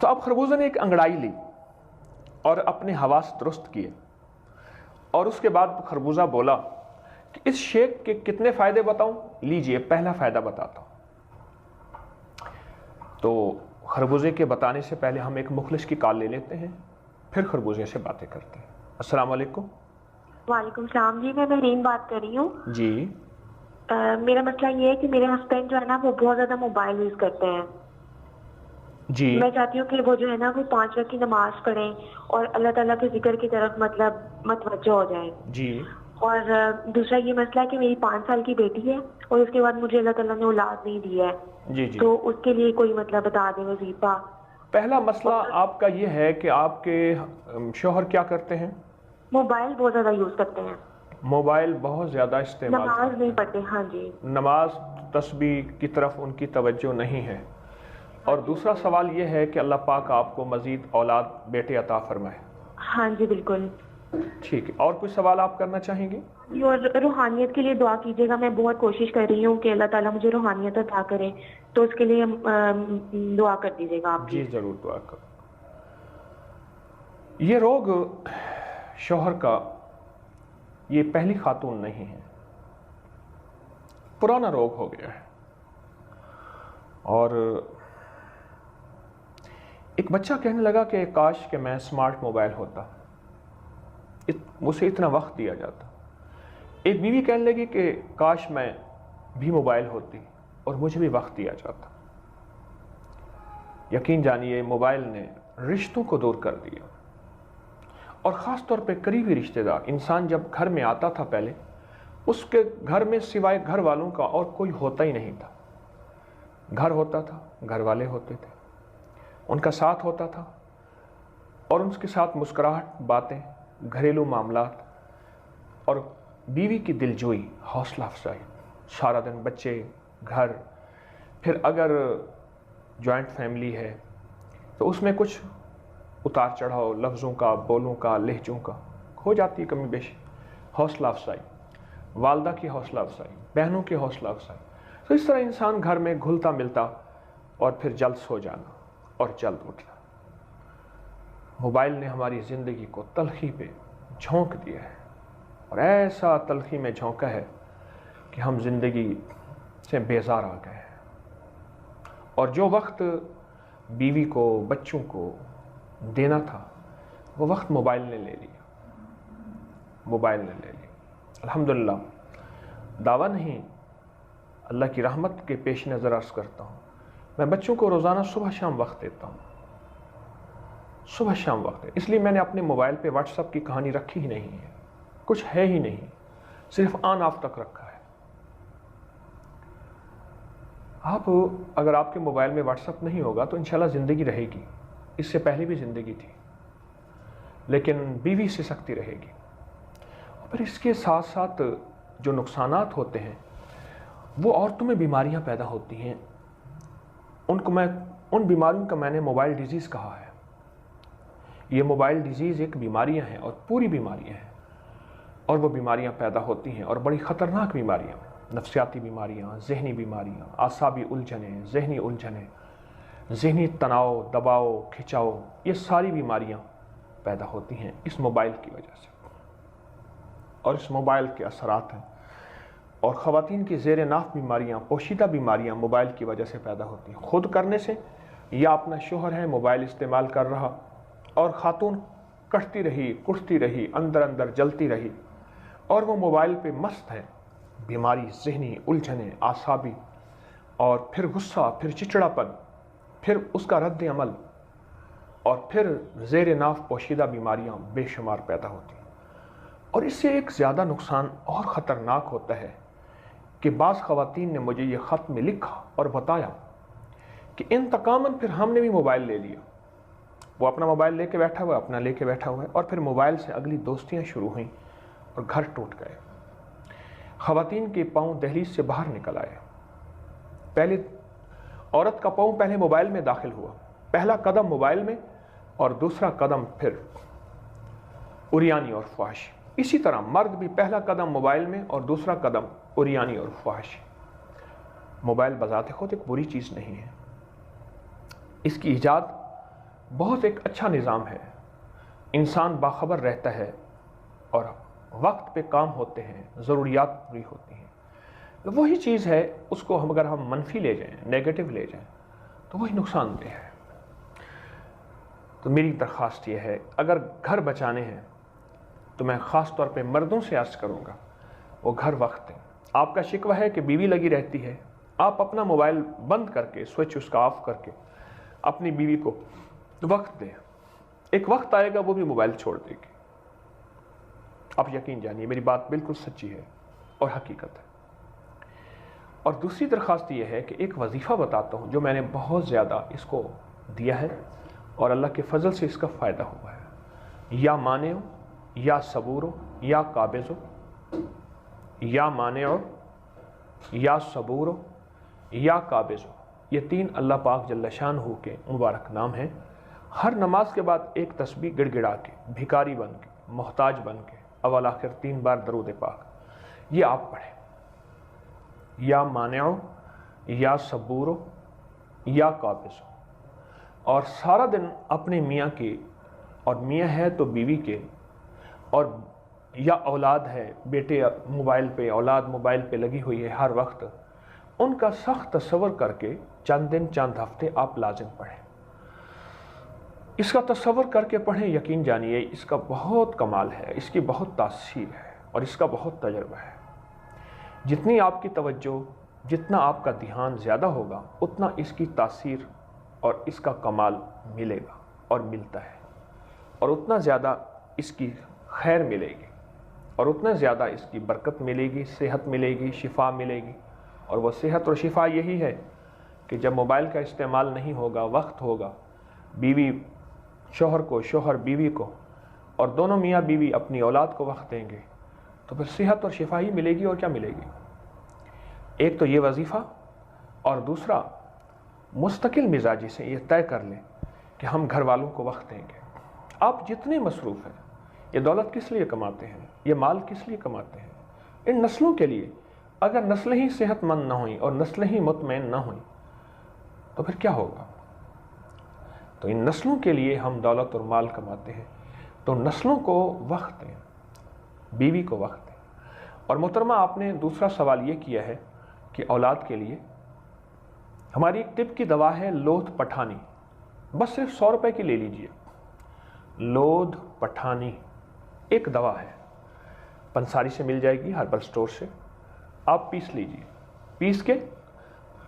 تو اب خربوزے نے ایک انگڑائی لی اور اپنے حواس درست کیے، اور اس کے بعد خربوزہ بولا کہ اس شیک کے کتنے فائدے بتاؤں؟ لیجئے پہلا فائدہ بتاتا ہوں۔ تو خربوزے کے بتانے سے پہلے ہم ایک مخلص کی کال لے لیتے ہیں، پھر خربوزے سے باتیں کرتے ہیں۔ السلام علیکم۔ وعلیکم السلام جی، میں مہرین بات کر رہی ہوں۔ جی میرا مسئلہ یہ ہے کہ میرے ہسبینڈ جو ہے نا وہ بہت زیادہ موبائل یوز کرتے ہیں۔ جی میں چاہتی ہوں کہ وہ جو ہے نا وہ 5 وقت کی نماز پڑھیں اور اللہ تعالیٰ کے ذکر کی طرف مطلب متوجہ ہو جائیں۔ جی اور دوسرا یہ مسئلہ ہے کہ میری 5 سال کی بیٹی ہے اور اس کے بعد مجھے اللہ تعالیٰ نے اولاد نہیں دی ہے، جی جی تو اس کے لیے کوئی مطلب بتا دیں وظیفہ۔ پہلا مسئلہ آپ کا یہ ہے کہ آپ کے شوہر کیا کرتے ہیں؟ موبائل بہت زیادہ یوز کرتے ہیں، موبائل بہت زیادہ استعمال نماز کرتے نہیں ہیں۔ پڑھتے۔ ہاں جی، نماز تسبیح کی طرف ان کی توجہ نہیں ہے۔ اور دوسرا سوال یہ ہے کہ اللہ پاک آپ کو مزید اولاد بیٹے عطا فرمائے۔ ہاں جی بالکل۔ ٹھیک ہے، اور کوئی سوال آپ کرنا چاہیں گے؟ اور روحانیت کے لیے دعا کیجیے گا، میں بہت کوشش کر رہی ہوں کہ اللہ تعالیٰ مجھے روحانیت عطا کرے، تو اس کے لیے دعا کر دیجیے گا آپ۔ جی ضرور دعا کرو۔ یہ روگ شوہر کا یہ پہلی خاتون نہیں ہے، پرانا روگ ہو گیا ہے۔ اور ایک بچہ کہنے لگا کہ کاش کہ میں اسمارٹ موبائل ہوتا، مجھے اتنا وقت دیا جاتا۔ ایک بیوی کہنے لگی کہ کاش میں بھی موبائل ہوتی اور مجھے بھی وقت دیا جاتا۔ یقین جانیے موبائل نے رشتوں کو دور کر دیا، اور خاص طور پہ قریبی رشتہ دار۔ انسان جب گھر میں آتا تھا پہلے، اس کے گھر میں سوائے گھر والوں کا اور کوئی ہوتا ہی نہیں تھا۔ گھر ہوتا تھا، گھر والے ہوتے تھے، ان کا ساتھ ہوتا تھا، اور ان کے ساتھ مسکراہٹ، باتیں، گھریلو معاملات، اور بیوی کی دلجوئی، حوصلہ افزائی، سارا دن بچے، گھر۔ پھر اگر جوائنٹ فیملی ہے تو اس میں کچھ اتار چڑھاؤ، لفظوں کا، بولوں کا، لہجوں کا ہو جاتی ہے کمی بیشی، حوصلہ افزائی، والدہ کی حوصلہ افزائی، بہنوں کی حوصلہ افزائی۔ تو اس طرح انسان گھر میں گھلتا ملتا، اور پھر جلد سو جانا اور جلد اٹھنا۔ موبائل نے ہماری زندگی کو تلخی پہ جھونک دیا ہے، اور ایسا تلخی میں جھونکا ہے کہ ہم زندگی سے بیزار آ گئے ہیں۔ اور جو وقت بیوی کو، بچوں کو دینا تھا، وہ وقت موبائل نے لے لیا، موبائل نے لے لیا۔ الحمدللہ، دعویٰ نہیں، اللہ کی رحمت کے پیش نظر عرض کرتا ہوں، میں بچوں کو روزانہ صبح شام وقت دیتا ہوں، صبح شام وقت ہے۔ اس لیے میں نے اپنے موبائل پہ واٹس ایپ کی کہانی رکھی ہی نہیں ہے، کچھ ہے ہی نہیں، صرف آن آف تک رکھا ہے۔ اگر آپ کے موبائل میں واٹس ایپ نہیں ہوگا تو انشاءاللہ زندگی رہے گی، اس سے پہلے بھی زندگی تھی، لیکن بیوی سے سختی رہے گی۔ اور پھر اس کے ساتھ ساتھ جو نقصانات ہوتے ہیں، وہ عورتوں میں بیماریاں پیدا ہوتی ہیں، ان بیماریوں کا میں نے موبائل ڈیزیز کہا ہے۔ یہ موبائل ڈیزیز ایک بیماریاں ہیں، اور پوری بیماریاں ہیں، اور وہ بیماریاں پیدا ہوتی ہیں، اور بڑی خطرناک بیماریاں، نفسیاتی بیماریاں، ذہنی بیماریاں، اعصابی الجھنیں، ذہنی الجھنیں، ذہنی تناؤ، دباؤ، کھچاؤ، یہ ساری بیماریاں پیدا ہوتی ہیں اس موبائل کی وجہ سے، اور اس موبائل کے اثرات ہیں۔ اور خواتین کی زیر ناف بیماریاں، پوشیدہ بیماریاں موبائل کی وجہ سے پیدا ہوتی ہیں، خود کرنے سے، یا اپنا شوہر ہے موبائل استعمال کر رہا، اور خاتون کٹتی رہی، کٹتی رہی، اندر اندر جلتی رہی، اور وہ موبائل پہ مست ہے، بیماری، ذہنی الجھنیں، اعصابی، اور پھر غصہ، پھر چچڑاپن، پھر اس کا رد عمل، اور پھر زیر ناف پوشیدہ بیماریاں بے شمار پیدا ہوتی ہیں۔ اور اس سے ایک زیادہ نقصان اور خطرناک ہوتا ہے کہ بعض خواتین نے مجھے یہ خط میں لکھا اور بتایا کہ انتقاماً پھر ہم نے بھی موبائل لے لیا، وہ اپنا موبائل لے کے بیٹھا ہوا ہے، اپنا لے کے بیٹھا ہوا ہے، اور پھر موبائل سے اگلی دوستیاں شروع ہوئیں، اور گھر ٹوٹ گئے۔ خواتین کے پاؤں دہلیز سے باہر نکل آئے۔ پہلے عورت کا پاؤں پہلے موبائل میں داخل ہوا، پہلا قدم موبائل میں، اور دوسرا قدم پھر عریانی اور فحش۔ اسی طرح مرد بھی پہلا قدم موبائل میں، اور دوسرا قدم عریانی اور فحش۔ موبائل بذات خود ایک بری چیز نہیں ہے، اس کی ایجاد بہت ایک اچھا نظام ہے، انسان باخبر رہتا ہے اور وقت پہ کام ہوتے ہیں، ضروریات پوری ہوتی ہیں۔ وہی چیز ہے، اس کو اگر ہم منفی لے جائیں، نیگیٹو لے جائیں، تو وہی نقصان دہ ہے۔ تو میری درخواست یہ ہے، اگر گھر بچانے ہیں تو میں خاص طور پہ مردوں سے عرض کروں گا وہ گھر وقت دیں۔ آپ کا شکوہ ہے کہ بیوی لگی رہتی ہے، آپ اپنا موبائل بند کر کے، سوئچ اس کا آف کر کے اپنی بیوی کو وقت دیں۔ ایک وقت آئے گا وہ بھی موبائل چھوڑ دے گی، آپ یقین جانیے، میری بات بالکل سچی ہے اور حقیقت ہے۔ اور دوسری درخواست یہ ہے کہ ایک وظیفہ بتاتا ہوں جو میں نے بہت زیادہ اس کو دیا ہے اور اللہ کے فضل سے اس کا فائدہ ہوا ہے۔ یا مانعو، یا صبورو، یا قابضو، یا مانعو، یا صبورو، یا قابضو، یہ 3 اللہ پاک جل شانہ کے مبارک نام ہیں۔ ہر نماز کے بعد ایک تسبیح گڑ گڑا کے، بھکاری بن کے، محتاج بن کے، اول آخر 3 بار درود پاک یہ آپ پڑھیں۔ یا مانعو، یا صبورو، یا قابضو، اور سارا دن اپنے میاں کے، اور میاں ہے تو بیوی کے، اور یا اولاد ہے، بیٹے موبائل پہ، اولاد موبائل پہ لگی ہوئی ہے ہر وقت، ان کا سخت تصور کر کے چند دن چند ہفتے آپ لازم پڑھیں۔ اس کا تصور کر کے پڑھیں، یقین جانیے اس کا بہت کمال ہے، اس کی بہت تاثیر ہے اور اس کا بہت تجربہ ہے۔ جتنی آپ کی توجہ، جتنا آپ کا دھیان زیادہ ہوگا، اتنا اس کی تاثیر اور اس کا کمال ملے گا اور ملتا ہے، اور اتنا زیادہ اس کی خیر ملے گی، اور اتنا زیادہ اس کی برکت ملے گی، صحت ملے گی، شفا ملے گی۔ اور وہ صحت اور شفا یہی ہے کہ جب موبائل کا استعمال نہیں ہوگا، وقت ہوگا، بیوی شوہر کو، شوہر بیوی کو، اور دونوں میاں بیوی اپنی اولاد کو وقت دیں گے، تو پھر صحت اور شفا ہی ملے گی، اور کیا ملے گی؟ ایک تو یہ وظیفہ، اور دوسرا مستقل مزاجی سے یہ طے کر لیں کہ ہم گھر والوں کو وقت دیں گے۔ آپ جتنے مصروف ہیں، یہ دولت کس لیے کماتے ہیں، یہ مال کس لیے کماتے ہیں؟ ان نسلوں کے لیے۔ اگر نسلیں ہی صحت مند نہ ہوئیں اور نسلیں ہی مطمئن نہ ہوئیں تو پھر کیا ہوگا؟ تو ان نسلوں کے لیے ہم دولت اور مال کماتے ہیں، تو نسلوں کو وقت دیں، بیوی کو وقت دیں۔ اور محترمہ، آپ نے دوسرا سوال یہ کیا ہے کہ اولاد کے لیے ہماری ایک طب کی دوا ہے لوتھ پٹھانی، بس صرف 100 روپے کی لے لیجئے۔ لوتھ پٹھانی ایک دوا ہے، پنساری سے مل جائے گی، ہربل سٹور سے۔ آپ پیس لیجئے، پیس کے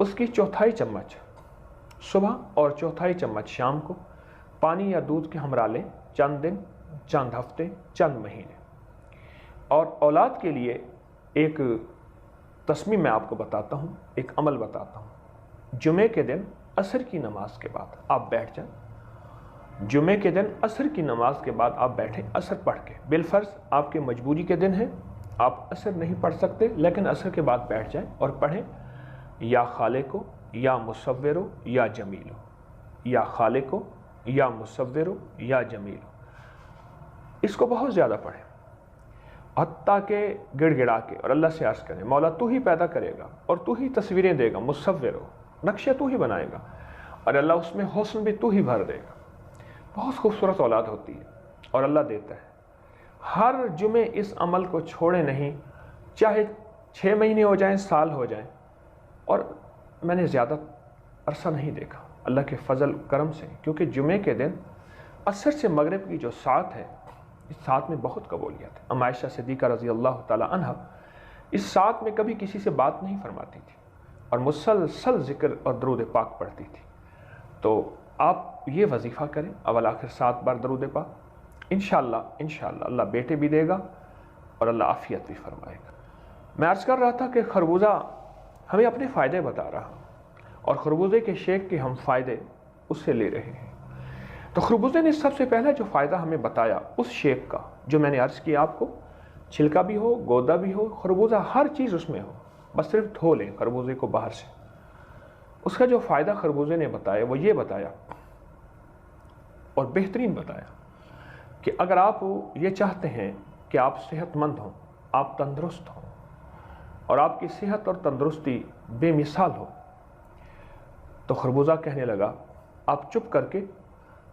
اس کی 1/4 چمچ صبح اور 1/4 چمچ شام کو پانی یا دودھ کے ہمراہ لیں، چند دن، چند ہفتے، چند مہینے۔ اور اولاد کے لیے ایک تصمیم میں آپ کو بتاتا ہوں، ایک عمل بتاتا ہوں۔ جمعے کے دن عصر کی نماز کے بعد آپ بیٹھ جائیں، جمعے کے دن عصر کی نماز کے بعد آپ بیٹھیں، عصر پڑھ کے، بالفرض آپ کے مجبوری کے دن ہیں، آپ عصر نہیں پڑھ سکتے، لیکن عصر کے بعد بیٹھ جائیں اور پڑھیں، یا خالقو، یا مصورو، یا جمیلو، یا خالقو، یا مصورو، یا جمیلو۔ اس کو بہت زیادہ پڑھیں، حتیٰ کہ گڑ گڑا کے، اور اللہ سے عرض کریں، مولا تو ہی پیدا کرے گا اور تو ہی تصویریں دے گا، مصور ہو، نقشے تو ہی بنائے گا، اور اللہ اس میں حسن بھی تو ہی بھر دے گا۔ بہت خوبصورت اولاد ہوتی ہے اور اللہ دیتا ہے۔ ہر جمعے اس عمل کو چھوڑے نہیں، چاہے 6 مہینے ہو جائیں، سال ہو جائیں۔ اور میں نے زیادہ عرصہ نہیں دیکھا اللہ کے فضل کرم سے، کیونکہ جمعے کے دن عصر سے مغرب کی جو ساعت ہے، اس ساعت میں بہت قبولیت ہے۔ ام عائشہ صدیقہ رضی اللہ تعالی عنہ اس ساعت میں کبھی کسی سے بات نہیں فرماتی تھی اور مسلسل ذکر اور درود پاک پڑھتی تھی۔ تو آپ یہ وظیفہ کریں، اول آخر 7 بار درود پاک، انشاءاللہ اللہ بیٹے بھی دے گا اور اللہ عافیت بھی فرمائے گا۔ میں عرض کر رہا تھا کہ خربوزہ ہمیں اپنے فائدے بتا رہا، اور خربوزے کے شیک کے ہم فائدے اس سے لے رہے ہیں۔ تو خربوزے نے سب سے پہلا جو فائدہ ہمیں بتایا اس شیک کا، جو میں نے عرض کیا آپ کو، چھلکا بھی ہو، گودا بھی ہو، خربوزہ ہر چیز اس میں ہو، بس صرف دھو لیں خربوزے کو باہر سے۔ اس کا جو فائدہ خربوزے نے بتایا وہ یہ بتایا، اور بہترین بتایا، کہ اگر آپ یہ چاہتے ہیں کہ آپ صحت مند ہوں، آپ تندرست ہوں، اور آپ کی صحت اور تندرستی بے مثال ہو، تو خربوزہ کہنے لگا آپ چپ کر کے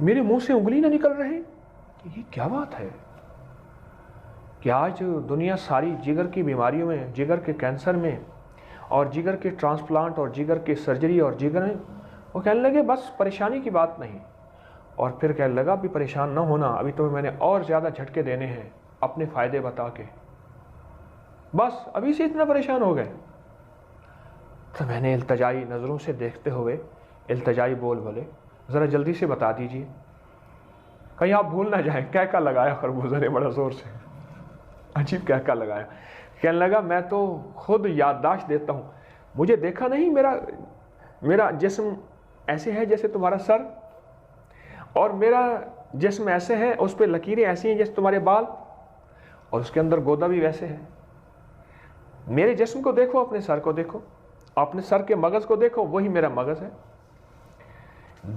میرے منہ سے انگلی نہ نکل رہے. یہ کیا بات ہے کہ آج دنیا ساری جگر کی بیماریوں میں، جگر کے کینسر میں اور جگر کے ٹرانسپلانٹ اور جگر کے سرجری اور جگر میں، وہ کہنے لگے بس پریشانی کی بات نہیں. اور پھر کہنے لگا ابھی پریشان نہ ہونا، ابھی تمہیں میں نے اور زیادہ جھٹکے دینے ہیں اپنے فائدے بتا کے، بس ابھی سے اتنا پریشان ہو گئے. تو میں نے التجائی نظروں سے دیکھتے ہوئے التجائی بول بولے ذرا جلدی سے بتا دیجیے، کہیں آپ بھول نہ جائیں. کہہ کا لگایا خربوزہ نے بڑا زور سے، عجیب کہہ کا لگایا. کہنے لگا میں تو خود یادداشت دیتا ہوں، مجھے دیکھا نہیں میرا جسم ایسے ہے جیسے تمہارا سر، اور میرا جسم ایسے ہے اس پہ لکیریں ایسی ہیں جیسے تمہارے بال، اور اس کے اندر گودا بھی ویسے ہے. میرے جسم کو دیکھو، اپنے سر کو دیکھو، اپنے سر کے مغز کو دیکھو، وہی میرا مغز ہے.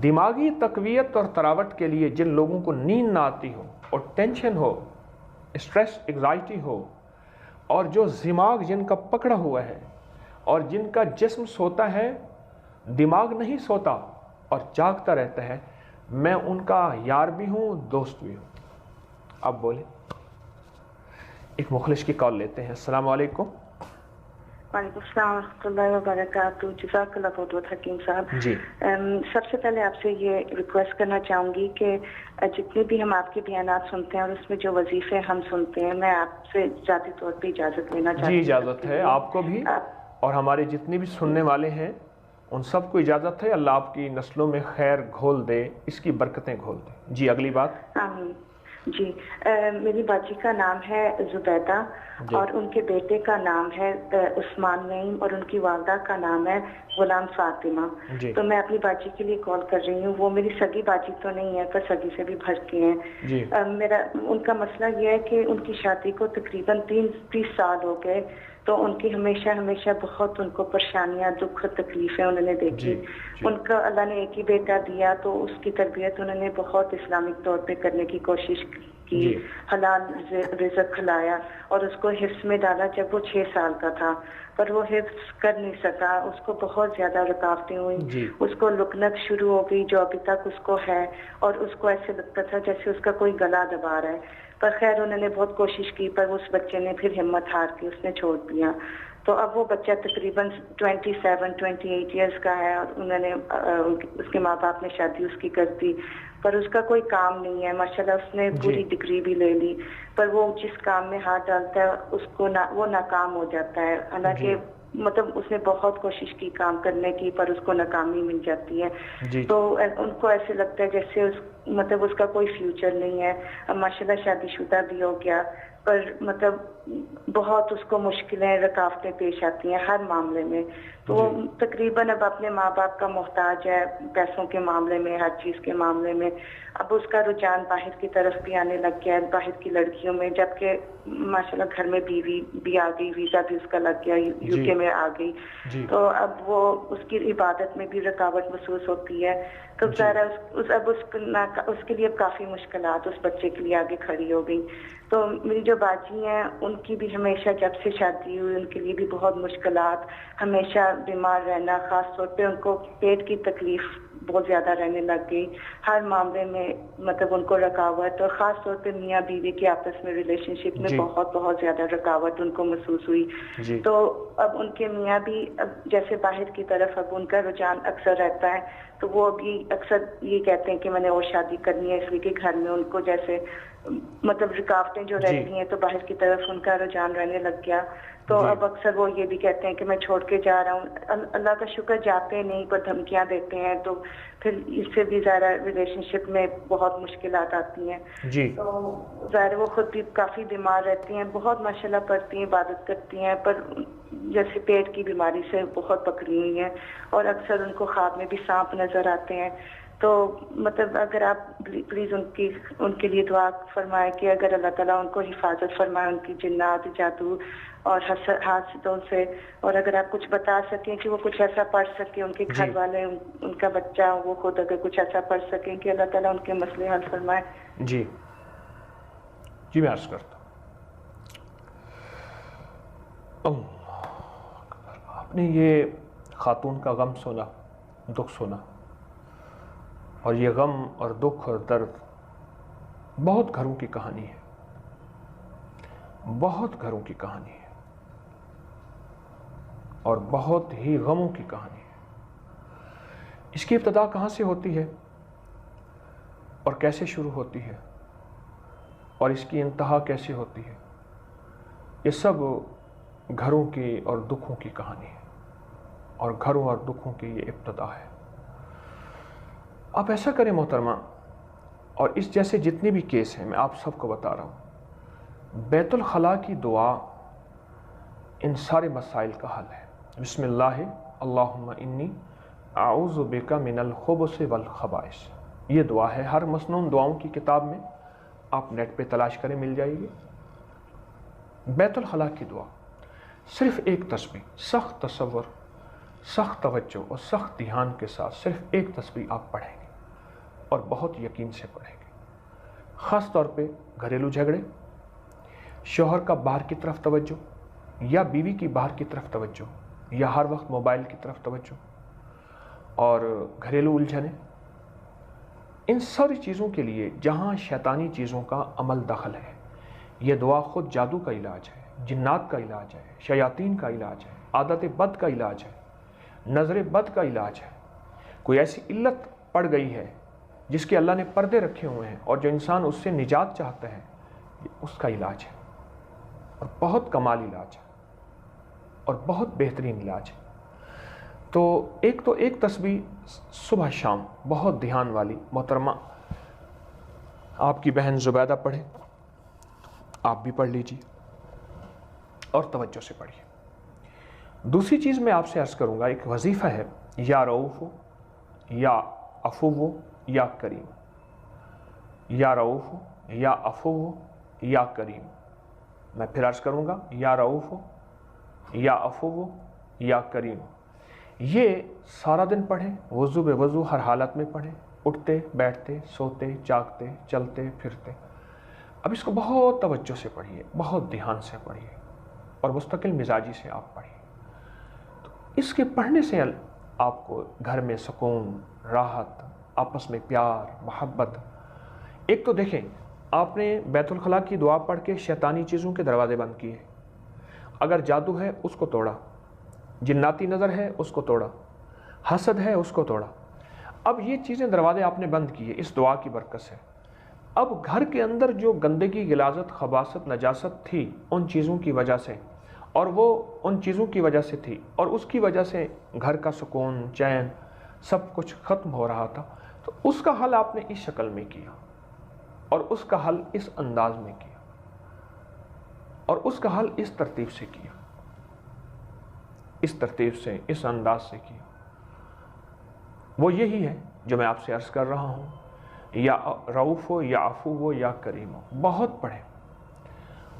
دماغی تقویت اور تراوٹ کے لیے جن لوگوں کو نیند نہ آتی ہو اور ٹینشن ہو، اسٹریس انگزائٹی ہو، اور جو دماغ جن کا پکڑا ہوا ہے اور جن کا جسم سوتا ہے دماغ نہیں سوتا اور جاگتا رہتا ہے، میں ان کا یار بھی ہوں، دوست بھی ہوں. اب بولیں. ایک مخلص کی کال لیتے ہیں. السلام علیکم. وعلیکم السلام ورحمۃ اللہ وبرکاتہ. جزاک اللہ بہت بہت حکیم صاحب. جی سب سے پہلے آپ سے یہ ریکویسٹ کرنا چاہوں گی کہ جتنے بھی ہم آپ کے بیانات سنتے ہیں اور اس میں جو وظیفے ہم سنتے ہیں، میں آپ سے ذاتی طور پہ اجازت لینا چاہتی ہوں. جی اجازت ہے آپ کو بھی، اور ہمارے جتنے بھی سننے والے ہیں ان سب کو اجازت ہے. اللہ آپ کی نسلوں میں خیر گھول دے، اس کی برکتیں گھول دے. جی اگلی بات. آمین. جی میری باجی کا نام ہے زبیدہ اور ان کے بیٹے کا نام ہے عثمان نعیم اور ان کی والدہ کا نام ہے غلام فاطمہ. تو میں اپنی باجی کے لیے کال کر رہی ہوں. وہ میری سگی باجی تو نہیں ہے پر سگی سے بھی بھر کے ہیں. میرا ان کا مسئلہ یہ ہے کہ ان کی شادی کو تقریباً 30 سال ہو گئے، تو ان کی ہمیشہ بہت ان کو پریشانیاں، دکھ اور تکلیفیں انہوں نے دیکھی. ان کا اللہ نے ایک ہی بیٹا دیا تو اس کی تربیت انہوں نے بہت اسلامک طور پہ کرنے کی کوشش کی. حلال رزق کھلایا اور اس کو حفظ میں ڈالا جب وہ 6 سال کا تھا، پر وہ حفظ کر نہیں سکا. اس کو بہت زیادہ رکاوٹیں ہوئی. اس کو لکنت شروع ہو گئی جو ابھی تک اس کو ہے، اور اس کو ایسے لگتا تھا جیسے اس کا کوئی گلا دبا رہا ہے. پر خیر انہوں نے بہت کوشش کی، پر اس بچے نے پھر ہمت ہار کے اس نے چھوڑ دیا. تو اب وہ بچہ تقریباً 28 ایئرس کا ہے، اور انہوں نے اس کے ماں باپ نے شادی اس کی کر دی، پر اس کا کوئی کام نہیں ہے. ماشاءاللہ اس نے پوری ڈگری بھی لے لی، پر وہ جس کام میں ہاتھ ڈالتا ہے اس کو وہ ناکام ہو جاتا ہے. حالانکہ مطلب اس نے بہت کوشش کی کام کرنے کی، پر اس کو ناکامی مل جاتی ہے. تو ان کو ایسے لگتا ہے جیسے مطلب اس کا کوئی فیوچر نہیں ہے. اب ماشاءاللہ شادی شدہ بھی ہو گیا، پر مطلب بہت اس کو مشکلیں، رکاوٹیں پیش آتی ہیں ہر معاملے میں. تو وہ تقریباً اب اپنے ماں باپ کا محتاج ہے، پیسوں کے معاملے میں، ہر چیز کے معاملے میں. اب اس کا رجحان باہر کی طرف بھی آنے لگ گیا ہے، باہر کی لڑکیوں میں، جبکہ ماشاءاللہ گھر میں بیوی بھی آ گئی، ویزا بھی اس کا لگ گیا، یو کے میں آ گئی. تو اب وہ اس کی عبادت میں بھی رکاوٹ محسوس ہوتی ہے. تو ظاہر اب اس کے لیے اب کافی مشکلات اس بچے کے لیے آگے کھڑی ہو گئی. تو میری جو باجی ہیں ان کی بھی ہمیشہ جب سے شادی ہوئی ان کے لیے بھی بہت مشکلات، ہمیشہ بیمار رہنا، خاص طور پہ ان کو پیٹ کی تکلیف بہت زیادہ رہنے لگ گئی. ہر معاملے میں مطلب ان کو رکاوٹ، اور خاص طور پہ میاں بیوی کے آپس میں ریلیشن شپ میں بہت زیادہ رکاوٹ ان کو محسوس ہوئی. تو اب ان کے میاں بھی اب جیسے باہر کی طرف اب ان کا رجحان اکثر رہتا ہے، تو وہ ابھی اکثر یہ کہتے ہیں کہ میں نے اور شادی کرنی ہے، اس لیے کہ گھر میں ان کو جیسے مطلب رکاوٹیں جو رہتی ہیں تو باہر کی طرف ان کا رجحان رہنے لگ گیا. تو اب اکثر وہ یہ بھی کہتے ہیں کہ میں چھوڑ کے جا رہا ہوں. اللہ کا شکر جاتے نہیں پر دھمکیاں دیتے ہیں، تو پھر اس سے بھی ظاہر ریلیشن شپ میں بہت مشکلات آتی ہیں. تو ظاہر وہ خود بھی کافی بیمار رہتی ہیں، بہت ماشاءاللہ پڑھتی ہیں، عبادت کرتی ہیں، پر جیسے پیٹ کی بیماری سے بہت پکڑی ہوئی ہیں، اور اکثر ان کو خواب میں بھی سانپ نظر آتے ہیں. تو مطلب اگر آپ پلیز ان کے لیے دعا فرمائے کہ اگر اللہ تعالیٰ ان کو حفاظت فرمائے ان کی جنات، جادو اور حاسدوں سے، اور اگر آپ کچھ بتا سکیں کہ وہ کچھ ایسا پڑھ سکیں، ان کے گھر والے، ان کا بچہ، وہ خود اگر کچھ ایسا پڑھ سکیں کہ اللہ تعالیٰ ان کے مسئلے حل فرمائے. جی میں عرض کرتا ہوں. آپ نے یہ خاتون کا غم سنا، دکھ سنا، اور یہ غم اور دکھ اور درد بہت گھروں کی کہانی ہے، بہت گھروں کی کہانی ہے اور بہت ہی غموں کی کہانی ہے۔ اس کی ابتدا کہاں سے ہوتی ہے اور کیسے شروع ہوتی ہے اور اس کی انتہا کیسے ہوتی ہے، یہ سب گھروں کی اور دکھوں کی کہانی ہے اور گھروں اور دکھوں کی یہ ابتدا ہے۔ آپ ایسا کریں محترمہ، اور اس جیسے جتنے بھی کیس ہیں میں آپ سب کو بتا رہا ہوں، بیت الخلاء کی دعا ان سارے مسائل کا حل ہے۔ بسم اللہ اللہم انی اعوذ بک من الخبث والخبائث، یہ دعا ہے، ہر مسنون دعاؤں کی کتاب میں آپ نیٹ پہ تلاش کریں، مل جائے گی۔ بیت الخلاء کی دعا، صرف ایک تسبیح، سخت تصور، سخت توجہ اور سخت دھیان کے ساتھ صرف ایک تسبیح آپ پڑھیں گے اور بہت یقین سے پڑھیں گے۔ خاص طور پہ گھریلو جھگڑے، شوہر کا باہر کی طرف توجہ یا بیوی کی باہر کی طرف توجہ یا ہر وقت موبائل کی طرف توجہ اور گھریلو الجھنیں، ان ساری چیزوں کے لیے جہاں شیطانی چیزوں کا عمل دخل ہے، یہ دعا خود جادو کا علاج ہے، جنات کا علاج ہے، شیاطین کا علاج ہے، عادت بد کا علاج ہے، نظر بد کا علاج ہے۔ کوئی ایسی علت پڑ گئی ہے جس کے اللہ نے پردے رکھے ہوئے ہیں اور جو انسان اس سے نجات چاہتا ہے، یہ اس کا علاج ہے اور بہت کمال علاج ہے اور بہت بہترین علاج ہے۔ تو ایک تسبیح صبح شام بہت دھیان والی، محترمہ آپ کی بہن زبیدہ پڑھے، آپ بھی پڑھ لیجیے اور توجہ سے پڑھیے۔ دوسری چیز میں آپ سے عرض کروں گا، ایک وظیفہ ہے، یا رؤوف یا عفو یا کریم، یا رؤوف یا عفو یا کریم۔ میں پھر عرض کروں گا، یا رؤوف یا عفو یا کریم۔ یہ سارا دن پڑھیں، وضو بے وضو ہر حالت میں پڑھیں، اٹھتے بیٹھتے سوتے جاگتے چلتے پھرتے۔ اب اس کو بہت توجہ سے پڑھیے، بہت دھیان سے پڑھیے اور مستقل مزاجی سے آپ پڑھیے۔ تو اس کے پڑھنے سے آپ کو گھر میں سکون، راحت، آپس میں پیار، محبت۔ ایک تو دیکھیں، آپ نے بیت الخلاء کی دعا پڑھ کے شیطانی چیزوں کے دروازے بند کیے، اگر جادو ہے اس کو توڑا، جناتی نظر ہے اس کو توڑا، حسد ہے اس کو توڑا۔ اب یہ چیزیں دروازے آپ نے بند کیے اس دعا کی برکت سے۔ اب گھر کے اندر جو گندگی، غلاظت، خباثت، نجاست تھی ان چیزوں کی وجہ سے، اور وہ ان چیزوں کی وجہ سے تھی اور اس کی وجہ سے گھر کا سکون، چین، سب کچھ ختم ہو رہا تھا، تو اس کا حل آپ نے اس شکل میں کیا اور اس کا حل اس انداز میں کیا اور اس کا حل اس ترتیب سے کیا، اس ترتیب سے، اس انداز سے کیا۔ وہ یہی ہے جو میں آپ سے عرض کر رہا ہوں، یا رؤوف ہو یا عفو ہو یا کریم ہو، بہت پڑھیں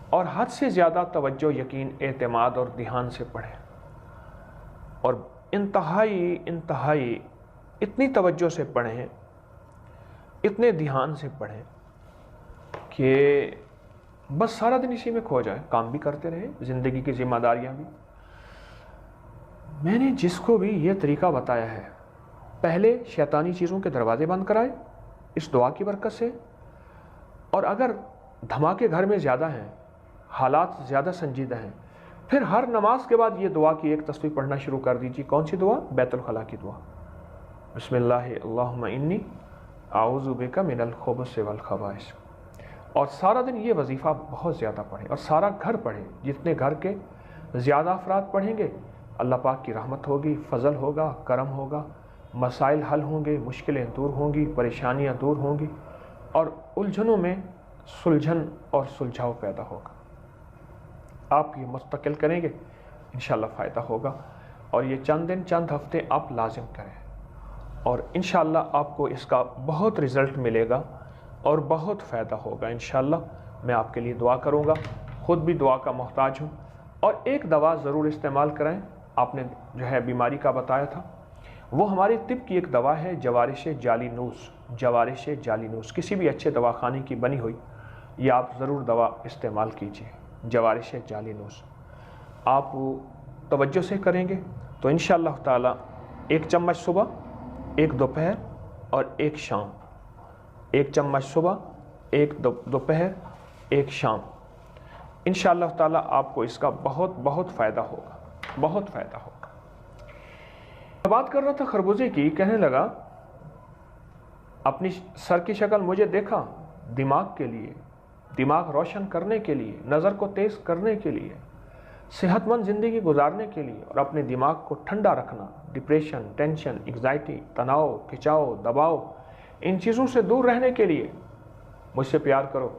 اور حد سے زیادہ توجہ، یقین، اعتماد اور دھیان سے پڑھیں اور انتہائی اتنی توجہ سے پڑھیں، اتنے دھیان سے پڑھیں کہ بس سارا دن اسی میں کھو جائے، کام بھی کرتے رہیں، زندگی کی ذمہ داریاں بھی۔ میں نے جس کو بھی یہ طریقہ بتایا ہے، پہلے شیطانی چیزوں کے دروازے بند کرائے اس دعا کی برکت سے، اور اگر دھماکے گھر میں زیادہ ہیں، حالات زیادہ سنجیدہ ہیں، پھر ہر نماز کے بعد یہ دعا کی ایک تسبیح پڑھنا شروع کر دیجیے۔ کون سی دعا؟ بیت الخلاء کی دعا۔ بسم اللہ اللہم انی اعوذ بک من الخبث والخبائث۔ اور سارا دن یہ وظیفہ بہت زیادہ پڑھیں اور سارا گھر پڑھیں، جتنے گھر کے زیادہ افراد پڑھیں گے اللہ پاک کی رحمت ہوگی، فضل ہوگا، کرم ہوگا، مسائل حل ہوں گے، مشکلیں دور ہوں گی، پریشانیاں دور ہوں گی اور الجھنوں میں سلجھن اور سلجھاؤ پیدا ہوگا۔ آپ یہ مستقل کریں گے، انشاءاللہ فائدہ ہوگا، اور یہ چند دن، چند ہفتے آپ لازم کریں اور انشاءاللہ آپ کو اس کا بہت رزلٹ ملے گا اور بہت فائدہ ہوگا۔ انشاءاللہ میں آپ کے لیے دعا کروں گا، خود بھی دعا کا محتاج ہوں۔ اور ایک دوا ضرور استعمال کریں، آپ نے جو ہے بیماری کا بتایا تھا، وہ ہماری طب کی ایک دوا ہے، جوارش جالینوس۔ جوارش جالینوس کسی بھی اچھے دواخانے کی بنی ہوئی، یہ آپ ضرور دوا استعمال کیجیے، جوارش جالینوس۔ آپ توجہ سے کریں گے تو انشاءاللہ تعالی 1 چمچ صبح، 1 دوپہر اور ایک شام، ایک چمچ صبح، ایک دوپہر، ایک شام، انشاءاللہ تعالیٰ آپ کو اس کا بہت بہت فائدہ ہوگا، بہت فائدہ ہوگا۔ میں بات کر رہا تھا خربوزے کی، کہنے لگا اپنی سر کی شکل مجھے دیکھا، دماغ کے لیے، دماغ روشن کرنے کے لیے، نظر کو تیز کرنے کے لیے، صحت مند زندگی گزارنے کے لیے، اور اپنے دماغ کو ٹھنڈا رکھنا، ڈپریشن، ٹینشن، انگزائٹی، تناؤ، کھچاؤ، دباؤ، ان چیزوں سے دور رہنے کے لیے مجھ سے پیار کرو،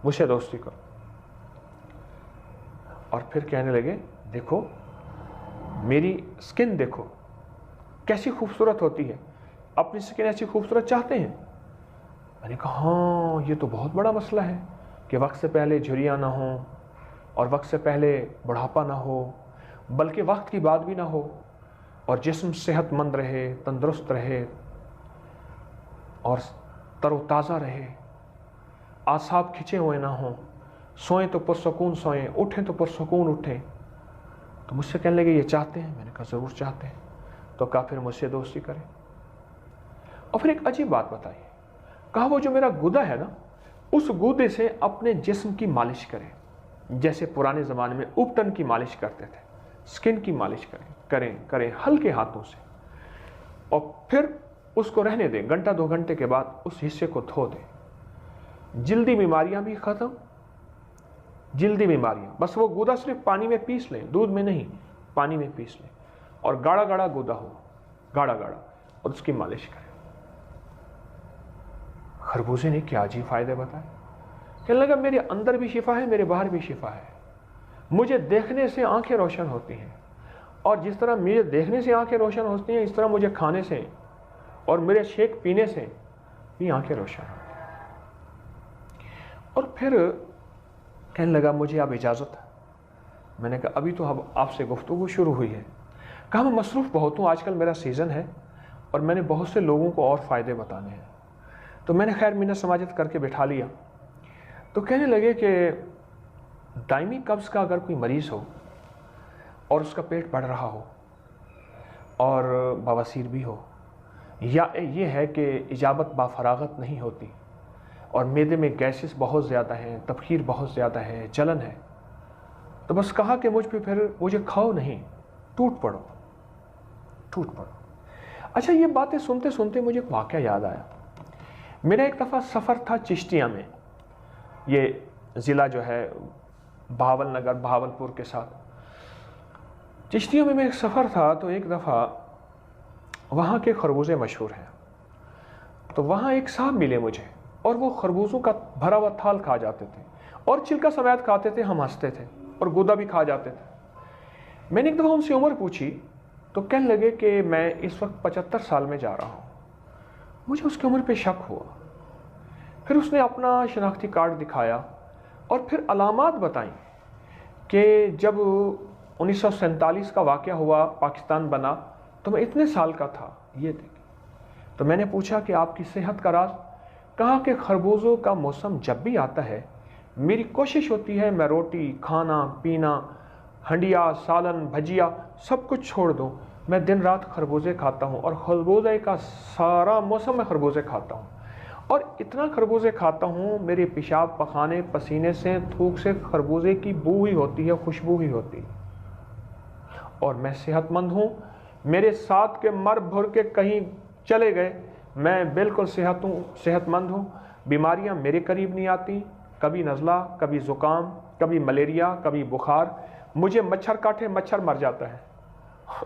مجھ سے دوستی کرو۔ اور پھر کہنے لگے دیکھو میری سکن دیکھو کیسی خوبصورت ہوتی ہے، اپنی سکن ایسی خوبصورت چاہتے ہیں؟ میں نے کہا ہاں یہ تو بہت بڑا مسئلہ ہے کہ وقت سے پہلے جھریاں نہ ہوں اور وقت سے پہلے بڑھاپا نہ ہو، بلکہ وقت کی بات بھی نہ ہو، اور جسم صحت مند رہے، تندرست رہے اور تر و تازہ رہے، اعصاب کھچے ہوئے نہ ہوں، سوئیں تو پرسکون سوئیں، اٹھیں تو پرسکون اٹھیں۔ تو مجھ سے کہنے لگے یہ چاہتے ہیں؟ میں نے کہا ضرور چاہتے ہیں۔ تو کہا پھر مجھ سے دوستی کریں۔ اور پھر ایک عجیب بات بتائی، کہا وہ جو میرا گودا ہے نا، اس گودے سے اپنے جسم کی مالش کریں، جیسے پرانے زمانے میں اوپٹن کی مالش کرتے تھے، سکن کی مالش کریں ہلکے ہاتھوں سے، اور پھر اس کو رہنے دیں، گھنٹہ 2 گھنٹے کے بعد اس حصے کو دھو دیں۔ جلدی بیماریاں بھی ختم، جلدی بیماریاں، بس وہ گودا صرف پانی میں پیس لیں، دودھ میں نہیں، پانی میں پیس لیں، اور گاڑھا گاڑھا گودا ہو، گاڑھا گاڑھا، اور اس کی مالش کریں۔ خربوزے نے کیا عجیب فائدے بتائے، کہنے لگا میرے اندر بھی شفا ہے، میرے باہر بھی شفا ہے، مجھے دیکھنے سے آنکھیں روشن ہوتی ہیں، اور جس طرح مجھے دیکھنے سے آنکھیں روشن ہوتی ہیں، اس طرح مجھے کھانے سے اور میرے شیک پینے سے بھی آنکھیں روشن ہوتی ہیں۔ اور پھر کہنے لگا مجھے اب اجازت ہے۔ میں نے کہا ابھی تو اب آپ سے گفتگو شروع ہوئی ہے۔ کہا میں مصروف بہت ہوں، آج کل میرا سیزن ہے اور میں نے بہت سے لوگوں کو اور فائدے بتانے ہیں۔ تو میں نے خیر منت سماجت کر کے بٹھا لیا۔ تو کہنے لگے کہ دائمی قبض کا اگر کوئی مریض ہو اور اس کا پیٹ بڑھ رہا ہو اور بواسیر بھی ہو، یا یہ ہے کہ اجابت بافراغت نہیں ہوتی اور معدے میں گیسز بہت زیادہ ہیں، تبخیر بہت زیادہ ہے، جلن ہے، تو بس کہا کہ مجھے کھاؤ نہیں، ٹوٹ پڑو، ٹوٹ پڑو۔ اچھا یہ باتیں سنتے سنتے مجھے ایک واقعہ یاد آیا۔ میرا ایک دفعہ سفر تھا چشتیاں میں، یہ ضلع جو ہے بہاول نگر، بہاولپور کے ساتھ، چشتیوں میں ایک سفر تھا۔ تو ایک دفعہ وہاں کے خربوزے مشہور ہیں، تو وہاں ایک صاحب ملے مجھے، اور وہ خربوزوں کا بھرا ہوا تھال کھا جاتے تھے، اور چھلکا سمیت کھاتے تھے، ہم ہنستے تھے، اور گودا بھی کھا جاتے تھے۔ میں نے ایک دفعہ ان سے عمر پوچھی تو کہنے لگے کہ میں اس وقت 75 سال میں جا رہا ہوں۔ مجھے اس کی عمر پہ شک ہوا۔ پھر اس نے اپنا شناختی کارڈ دکھایا اور پھر علامات بتائیں کہ جب 1947 کا واقعہ ہوا، پاکستان بنا، تو میں اتنے سال کا تھا، یہ دیکھیں۔ تو میں نے پوچھا کہ آپ کی صحت کا راز؟ کہا کہ خربوزوں کا موسم جب بھی آتا ہے میری کوشش ہوتی ہے میں روٹی، کھانا پینا، ہنڈیا، سالن، بھجیا سب کچھ چھوڑ دوں، میں دن رات خربوزے کھاتا ہوں، اور خربوزے کا سارا موسم میں خربوزے کھاتا ہوں، اور اتنا خربوزے کھاتا ہوں میرے پیشاب، پخانے، پسینے سے، تھوک سے خربوزے کی بو ہی ہوتی ہے، خوشبو ہی ہوتی ہے، اور میں صحت مند ہوں۔ میرے ساتھ کے مر بھر کے کہیں چلے گئے، میں بالکل صحت مند ہوں، بیماریاں میرے قریب نہیں آتی، کبھی نزلہ، کبھی زکام، کبھی ملیریا، کبھی بخار، مجھے مچھر کاٹے مچھر مر جاتا ہے،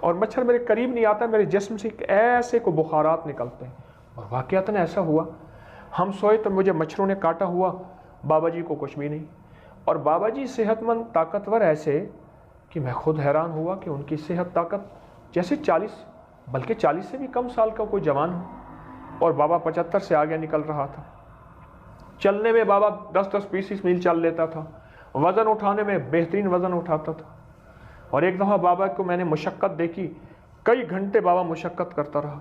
اور مچھر میرے قریب نہیں آتا، میرے جسم سے ایسے کو بخارات نکلتے ہیں۔ اور واقعتاً ایسا ہوا، ہم سوئے تو مجھے مچھروں نے کاٹا ہوا، بابا جی کو کچھ بھی نہیں، اور بابا جی صحت مند، طاقتور ایسے کہ میں خود حیران ہوا کہ ان کی صحت، طاقت جیسے 40 بلکہ 40 سے بھی کم سال کا کوئی جوان ہو، اور بابا 75 سے آگے نکل رہا تھا۔ چلنے میں بابا 10-10 20 میل چل لیتا تھا، وزن اٹھانے میں بہترین وزن اٹھاتا تھا۔ اور ایک دفعہ بابا کو میں نے مشقت دیکھی، کئی گھنٹے بابا مشقت کرتا رہا۔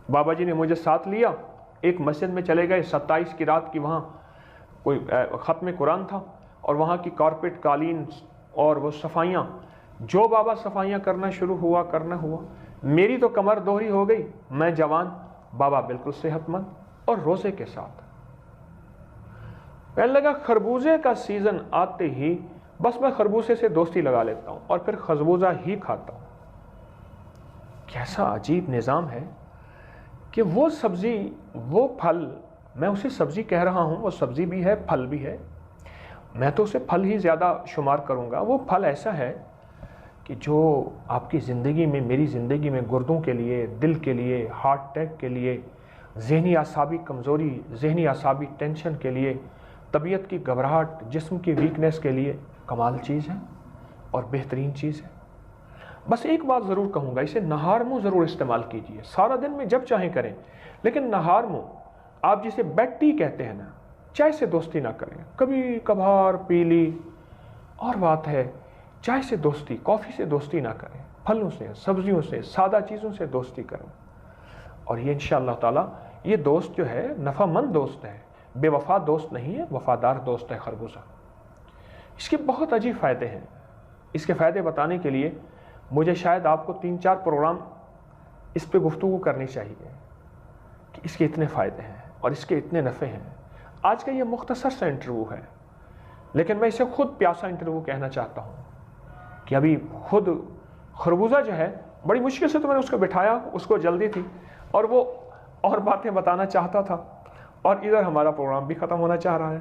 بابا جی نے مجھے ساتھ لیا، ایک مسجد میں چلے گئے، 27 کی رات کی، وہاں کوئی ختم قرآن تھا، اور وہاں کی کارپیٹ، قالین اور وہ صفائیاں، جو بابا صفائیاں کرنا ہوا، میری تو کمر دوہری ہو گئی، میں جوان، بابا بالکل صحت مند اور روزے کے ساتھ۔ کہنے لگا خربوزے کا سیزن آتے ہی بس میں خربوزے سے دوستی لگا لیتا ہوں اور پھر خربوزہ ہی کھاتا ہوں۔ کیسا عجیب نظام ہے کہ وہ سبزی، وہ پھل، میں اسے سبزی کہہ رہا ہوں، وہ سبزی بھی ہے، پھل بھی ہے، میں تو اسے پھل ہی زیادہ شمار کروں گا۔ وہ پھل ایسا ہے کہ جو آپ کی زندگی میں، میری زندگی میں گردوں کے لیے، دل کے لیے، ہارٹ اٹیک کے لیے، ذہنی اعصابی کمزوری، ذہنی اعصابی ٹینشن کے لیے، طبیعت کی گھبراہٹ، جسم کی ویکنیس کے لیے کمال چیز ہے اور بہترین چیز ہے۔ بس ایک بات ضرور کہوں گا، اسے نہار منہ ضرور استعمال کیجئے، سارا دن میں جب چاہیں کریں، لیکن نہار منہ، آپ جسے بیڈ ٹی کہتے ہیں نا، چائے سے دوستی نہ کریں، کبھی کبھار پی لی اور بات ہے، چائے سے دوستی، کافی سے دوستی نہ کریں، پھلوں سے، سبزیوں سے، سادہ چیزوں سے دوستی کریں، اور یہ انشاءاللہ تعالی یہ دوست جو ہے نفع مند دوست ہے، بے وفا دوست نہیں ہے، وفادار دوست ہے خربوزہ۔ اس کے بہت عجیب فائدے ہیں۔ اس کے فائدے بتانے کے لیے مجھے شاید آپ کو 3-4 پروگرام اس پہ گفتگو کرنی چاہیے کہ اس کے اتنے فائدے ہیں اور اس کے اتنے نفع ہیں۔ آج کا یہ مختصر سا انٹرویو ہے، لیکن میں اسے خود پیاسا انٹرویو کہنا چاہتا ہوں کہ ابھی خود خربوزہ جو ہے بڑی مشکل سے تو میں نے اس کو بٹھایا، اس کو جلدی تھی اور وہ اور باتیں بتانا چاہتا تھا، اور ادھر ہمارا پروگرام بھی ختم ہونا چاہ رہا ہے۔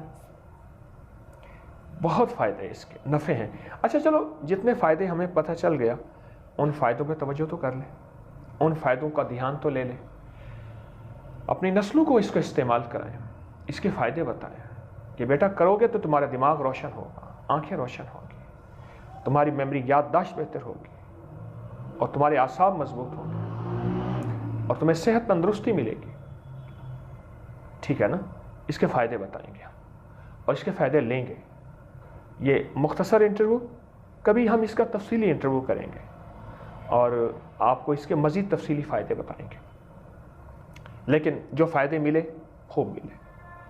بہت فائدے اس کے، نفع ہیں۔ اچھا چلو، جتنے فائدے ہمیں پتہ چل گیا، ان فائدوں پہ توجہ تو کر لیں، ان فائدوں کا دھیان تو لے لیں، اپنی نسلوں کو اس کو استعمال کرائیں، اس کے فائدے بتائیں کہ بیٹا کرو گے تو تمہارا دماغ روشن ہوگا، آنکھیں روشن ہوگی، تمہاری میموری یادداشت بہتر ہوگی، اور تمہارے اعصاب مضبوط ہوں گے، اور تمہیں صحت تندرستی ملے گی۔ ٹھیک ہے نا؟ اس کے فائدے بتائیں گے اور اس کے فائدے لیں گے۔ یہ مختصر انٹرویو، کبھی ہم اس کا تفصیلی انٹرویو کریں گے اور آپ کو اس کے مزید تفصیلی فائدے بتائیں گے، لیکن جو فائدے ملے خوب ملے۔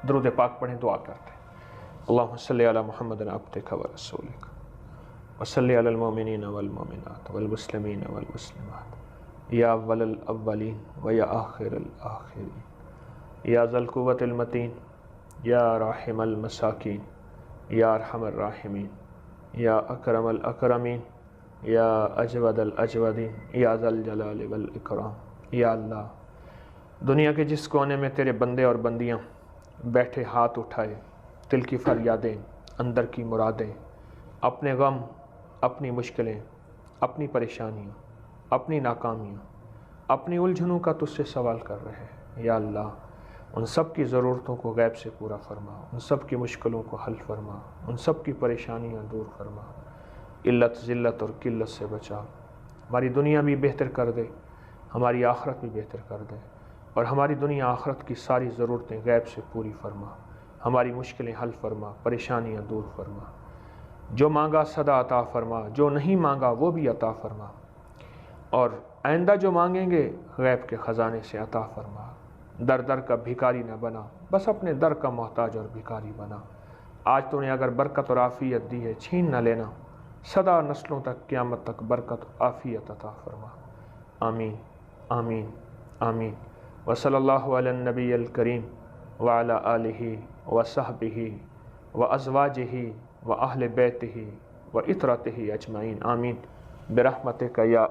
درود پاک پڑھیں، دعا کرتے ہیں۔ اللہم صلی علی محمد عبدک و رسولک وصلی علی المؤمنین والمؤمنات والمسلمین والمسلمات یا اول الاولین و یا آخر الاخرین یا ذی القوۃ المتین یا راحم المساکین یا ارحم الراحمین یا اکرم الاکرمین یا اجود الاجودین یا ذی الجلال والاکرام۔ یا اللہ، دنیا کے جس کونے میں تیرے بندے اور بندیاں بیٹھے ہاتھ اٹھائے، دل کی فریادیں، اندر کی مرادیں، اپنے غم، اپنی مشکلیں، اپنی پریشانیاں، اپنی ناکامیاں، اپنی الجھنوں کا تجھ سے سوال کر رہے ہیں، یا اللہ ان سب کی ضرورتوں کو غیب سے پورا فرما، ان سب کی مشکلوں کو حل فرما، ان سب کی پریشانیاں دور فرما، علت ذلت اور قلت سے بچا، ہماری دنیا بھی بہتر کر دے، ہماری آخرت بھی بہتر کر دے، اور ہماری دنیا آخرت کی ساری ضرورتیں غیب سے پوری فرما، ہماری مشکلیں حل فرما، پریشانیاں دور فرما، جو مانگا صدا عطا فرما، جو نہیں مانگا وہ بھی عطا فرما، اور آئندہ جو مانگیں گے غیب کے خزانے سے عطا فرما۔ در در کا بھکاری نہ بنا، بس اپنے در کا محتاج اور بھکاری بنا۔ آج تو نے اگر برکت اور عافیت دی ہے، چھین نہ لینا، سدا نسلوں تک، قیامت تک برکت عافیت عطا فرما۔ آمین آمین آمین۔ وصلی اللہ علی النبی الکریم وعلی آلہ وصحبہ وازواجہ واہل بیتہ وعطرتہ اجمعین، آمین برحمتک یا